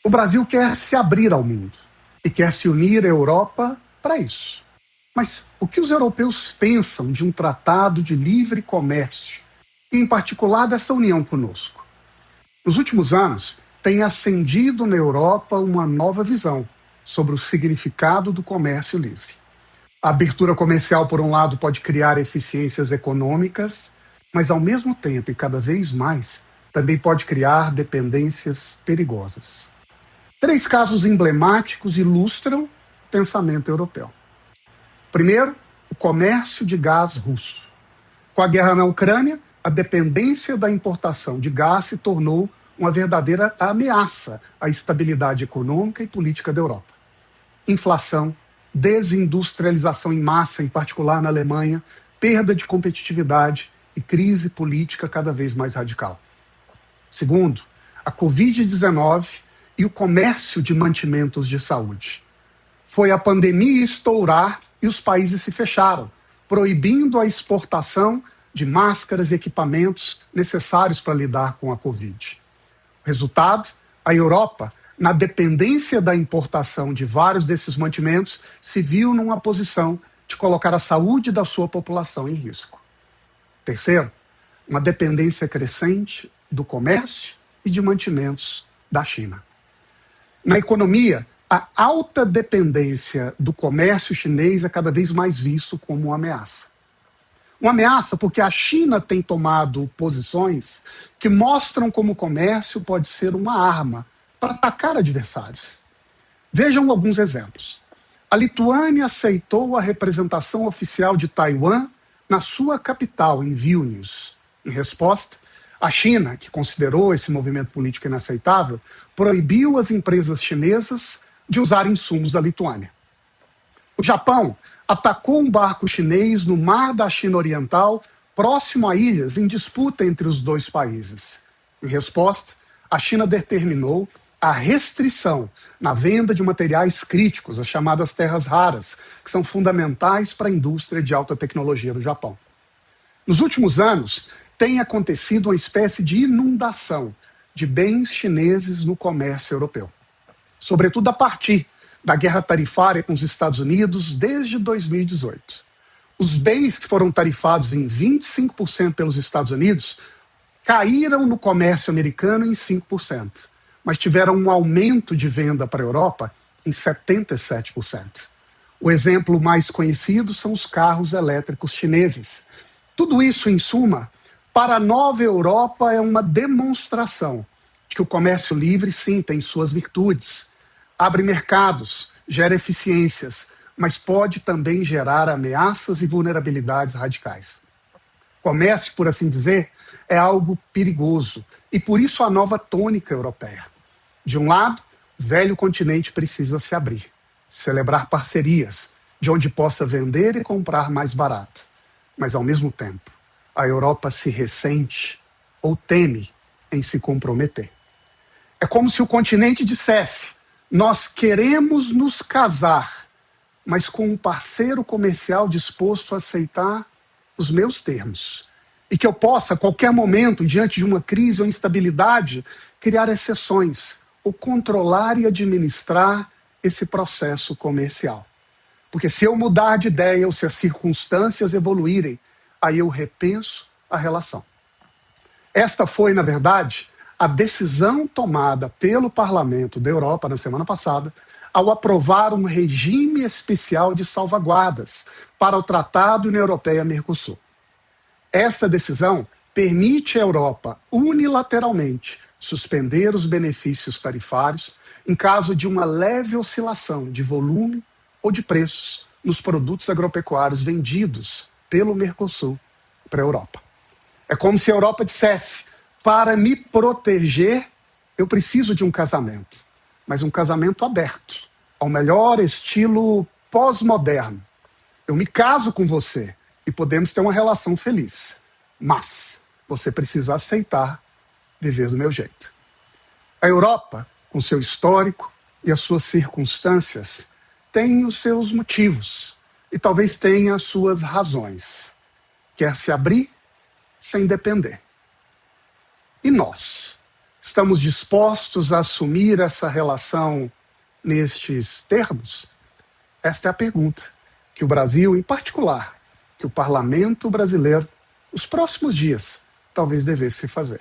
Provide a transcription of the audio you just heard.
O Brasil quer se abrir ao mundo e quer se unir à Europa para isso. Mas o que os europeus pensam de um tratado de livre comércio, e em particular dessa união conosco? Nos últimos anos, tem ascendido na Europa uma nova visão sobre o significado do comércio livre. A abertura comercial, por um lado, pode criar eficiências econômicas, mas, ao mesmo tempo e cada vez mais, também pode criar dependências perigosas. 3 casos emblemáticos ilustram o pensamento europeu. Primeiro, o comércio de gás russo. Com a guerra na Ucrânia, a dependência da importação de gás se tornou uma verdadeira ameaça à estabilidade econômica e política da Europa. Inflação, desindustrialização em massa, em particular na Alemanha, perda de competitividade e crise política cada vez mais radical. Segundo, a Covid-19 e o comércio de mantimentos de saúde. Foi a pandemia estourar e os países se fecharam, proibindo a exportação de máscaras e equipamentos necessários para lidar com a Covid. Resultado, a Europa, na dependência da importação de vários desses mantimentos, se viu numa posição de colocar a saúde da sua população em risco. Terceiro, uma dependência crescente do comércio e de mantimentos da China. Na economia, a alta dependência do comércio chinês é cada vez mais visto como uma ameaça. Uma ameaça porque a China tem tomado posições que mostram como o comércio pode ser uma arma para atacar adversários. Vejam alguns exemplos. A Lituânia aceitou a representação oficial de Taiwan na sua capital, em Vilnius. Em resposta, a China, que considerou esse movimento político inaceitável, proibiu as empresas chinesas de usar insumos da Lituânia. O Japão atacou um barco chinês no mar da China Oriental, próximo a ilhas em disputa entre os dois países. Em resposta, a China determinou a restrição na venda de materiais críticos, as chamadas terras raras, que são fundamentais para a indústria de alta tecnologia do Japão. Nos últimos anos, tem acontecido uma espécie de inundação de bens chineses no comércio europeu, sobretudo a partir da guerra tarifária com os Estados Unidos desde 2018. Os bens que foram tarifados em 25% pelos Estados Unidos caíram no comércio americano em 5%, mas tiveram um aumento de venda para a Europa em 77%. O exemplo mais conhecido são os carros elétricos chineses. Tudo isso, em suma, para a nova Europa é uma demonstração de que o comércio livre, sim, tem suas virtudes. Abre mercados, gera eficiências, mas pode também gerar ameaças e vulnerabilidades radicais. Comércio, por assim dizer, é algo perigoso e por isso a nova tônica europeia. De um lado, o velho continente precisa se abrir, celebrar parcerias, de onde possa vender e comprar mais barato. Mas, ao mesmo tempo, a Europa se ressente ou teme em se comprometer. É como se o continente dissesse: nós queremos nos casar, mas com um parceiro comercial disposto a aceitar os meus termos. E que eu possa, a qualquer momento, diante de uma crise ou instabilidade, criar exceções ou controlar e administrar esse processo comercial. Porque se eu mudar de ideia ou se as circunstâncias evoluírem, aí eu repenso a relação. Esta foi, na verdade, a decisão tomada pelo Parlamento da Europa na semana passada ao aprovar um regime especial de salvaguardas para o Tratado União Europeia-Mercosul. Esta decisão permite à Europa unilateralmente suspender os benefícios tarifários em caso de uma leve oscilação de volume ou de preços nos produtos agropecuários vendidos pelo Mercosul para a Europa. É como se a Europa dissesse: para me proteger, eu preciso de um casamento, mas um casamento aberto, ao melhor estilo pós-moderno. Eu me caso com você e podemos ter uma relação feliz, mas você precisa aceitar viver do meu jeito. A Europa, com seu histórico e as suas circunstâncias, tem os seus motivos e talvez tenha as suas razões. Quer se abrir sem depender. E nós? Estamos dispostos a assumir essa relação nestes termos? Esta é a pergunta que o Brasil, em particular, que o parlamento brasileiro, nos próximos dias, talvez devesse fazer.